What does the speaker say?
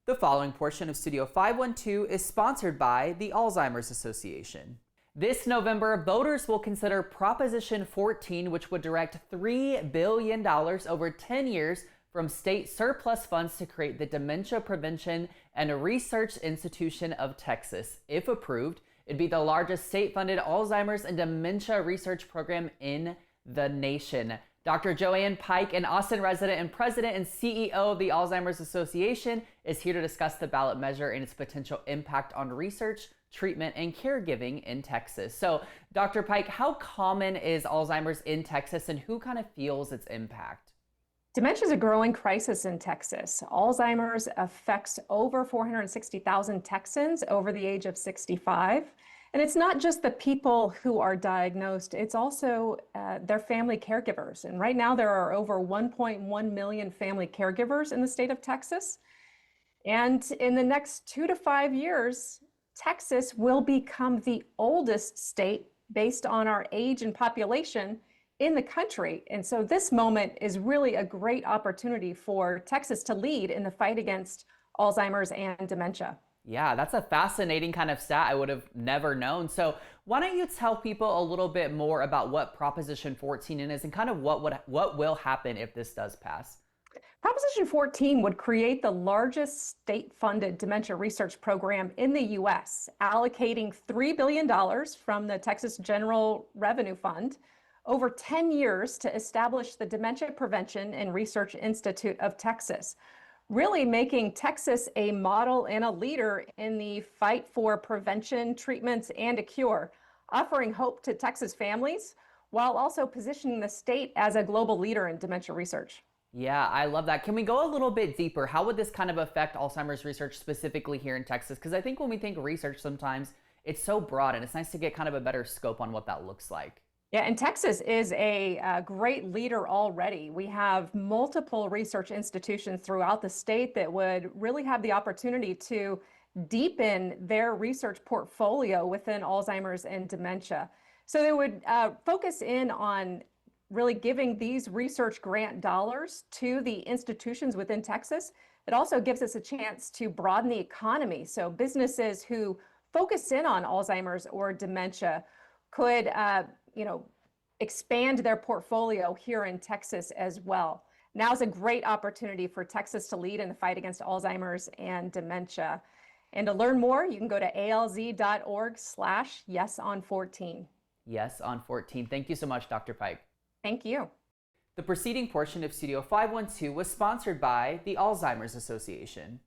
The following portion of Studio 512 is sponsored by the Alzheimer's Association. This November, voters will consider Proposition 14, which would direct $3 billion over 10 years from state surplus funds to create the Dementia Prevention and Research Institution of Texas. If approved, it'd be the largest state-funded Alzheimer's and dementia research program in the nation. Dr. Joanne Pike, an Austin resident and president and CEO of the Alzheimer's Association, is here to discuss the ballot measure and its potential impact on research, treatment, and caregiving in Texas. So, Dr. Pike, how common is Alzheimer's in Texas, and who kind of feels its impact? Dementia is a growing crisis in Texas. Alzheimer's affects over 460,000 Texans over the age of 65. And it's not just the people who are diagnosed, it's also their family caregivers. And right now there are over 1.1 million family caregivers in the state of Texas. And in the next 2 to 5 years, Texas will become the oldest state based on our age and population in the country. And so this moment is really a great opportunity for Texas to lead in the fight against Alzheimer's and dementia. Yeah, that's a fascinating kind of stat I would have never known. So why don't you tell people a little bit more about what Proposition 14 is and kind of what will happen if this does pass? Proposition 14 would create the largest state-funded dementia research program in the U.S., allocating $3 billion from the Texas General Revenue Fund over 10 years to establish the Dementia Prevention and Research Institute of Texas, really making Texas a model and a leader in the fight for prevention, treatments, and a cure, offering hope to Texas families while also positioning the state as a global leader in dementia research. Yeah, I love that. Can we go a little bit deeper? How would this kind of affect Alzheimer's research specifically here in Texas? Because I think when we think research sometimes, it's so broad, and it's nice to get kind of a better scope on what that looks like. Yeah, and Texas is a great leader already. We have multiple research institutions throughout the state that would really have the opportunity to deepen their research portfolio within Alzheimer's and dementia. So they would focus in on really giving these research grant dollars to the institutions within Texas. It also gives us a chance to broaden the economy. So businesses who focus in on Alzheimer's or dementia could expand their portfolio here in Texas as well. Now is a great opportunity for Texas to lead in the fight against Alzheimer's and dementia. And to learn more, you can go to alz.org/yeson14. Yes on 14. Thank you so much, Dr. Pike. Thank you. The preceding portion of Studio 512 was sponsored by the Alzheimer's Association.